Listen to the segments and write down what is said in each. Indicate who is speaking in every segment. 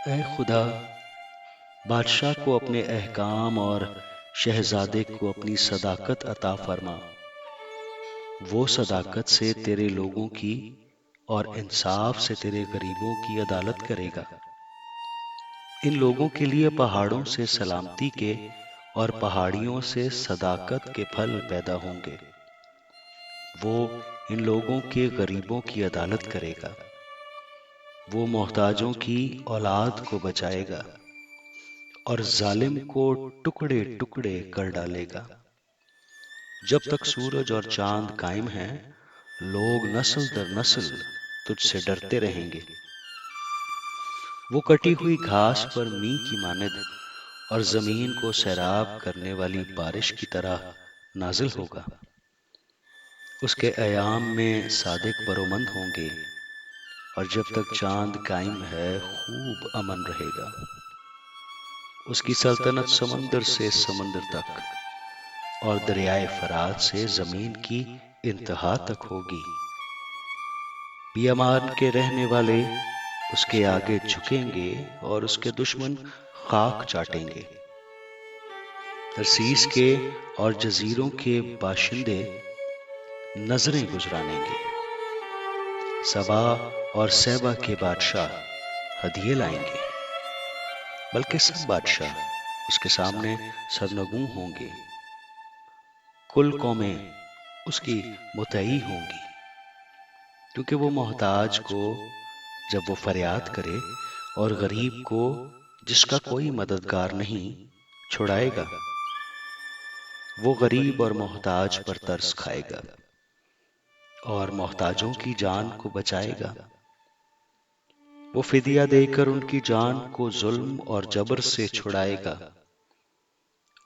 Speaker 1: اے خدا، بادشاہ کو اپنے احکام اور شہزادے کو اپنی صداقت عطا فرما۔ وہ صداقت سے تیرے لوگوں کی اور انصاف سے تیرے غریبوں کی عدالت کرے گا۔ ان لوگوں کے لیے پہاڑوں سے سلامتی کے اور پہاڑیوں سے صداقت کے پھل پیدا ہوں گے۔ وہ ان لوگوں کے غریبوں کی عدالت کرے گا۔ وہ محتاجوں کی اولاد کو بچائے گا اور ظالم کو ٹکڑے ٹکڑے کر ڈالے گا۔ جب تک سورج اور چاند قائم ہیں، لوگ نسل در نسل تجھ سے ڈرتے رہیں گے۔ وہ کٹی ہوئی گھاس پر مینہ کی مانند اور زمین کو سیراب کرنے والی بارش کی طرح نازل ہوگا۔ اس کے ایام میں صادق برومند ہوں گے، اور جب تک چاند قائم ہے خوب امن رہے گا۔ اس کی سلطنت سمندر سے سمندر تک اور دریائے فرات سے زمین کی انتہا تک ہوگی۔ بیامان کے رہنے والے اس کے آگے جھکیں گے اور اس کے دشمن خاک چاٹیں گے۔ ترسیس کے اور جزیروں کے باشندے نظریں گزرانیں گے۔ سبا اور سیبا کے بادشاہ ہدیے لائیں گے، بلکہ سب بادشاہ اس کے سامنے سرنگوں ہوں گے۔ کل قومیں اس کی مطیع ہوں گی، کیونکہ وہ محتاج کو جب وہ فریاد کرے اور غریب کو جس کا کوئی مددگار نہیں چھڑائے گا۔ وہ غریب اور محتاج پر ترس کھائے گا اور محتاجوں کی جان کو بچائے گا۔ وہ فدیہ دے کر ان کی جان کو ظلم اور جبر سے چھڑائے گا،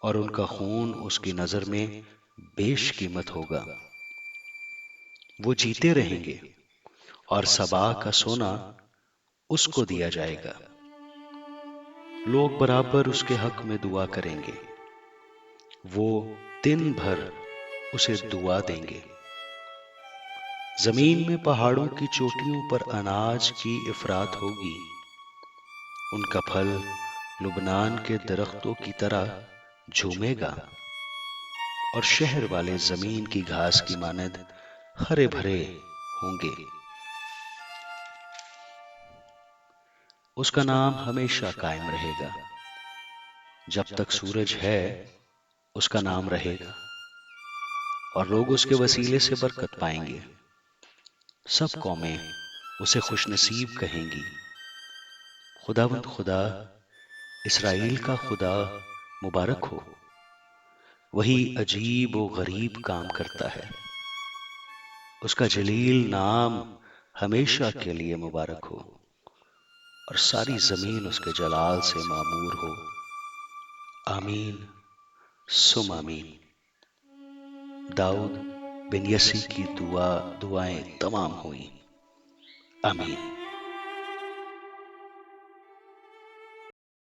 Speaker 1: اور ان کا خون اس کی نظر میں بیش قیمت ہوگا۔ وہ جیتے رہیں گے اور سبا کا سونا اس کو دیا جائے گا۔ لوگ برابر اس کے حق میں دعا کریں گے، وہ دن بھر اسے دعا دیں گے۔ زمین میں پہاڑوں کی چوٹیوں پر اناج کی افراط ہوگی۔ ان کا پھل لبنان کے درختوں کی طرح جھومے گا، اور شہر والے زمین کی گھاس کی مانند ہرے بھرے ہوں گے۔ اس کا نام ہمیشہ قائم رہے گا۔ جب تک سورج ہے اس کا نام رہے گا، اور لوگ اس کے وسیلے سے برکت پائیں گے۔ سب قومیں اسے خوش نصیب کہیں گی۔ خداوند خدا، اسرائیل کا خدا مبارک ہو۔ وہی عجیب و غریب کام کرتا ہے۔ اس کا جلیل نام ہمیشہ کے لیے مبارک ہو، اور ساری زمین اس کے جلال سے معمور ہو۔ آمین سم آمین۔ داؤد بن یسی کی دعائیں تمام ہوئیں۔ آمین۔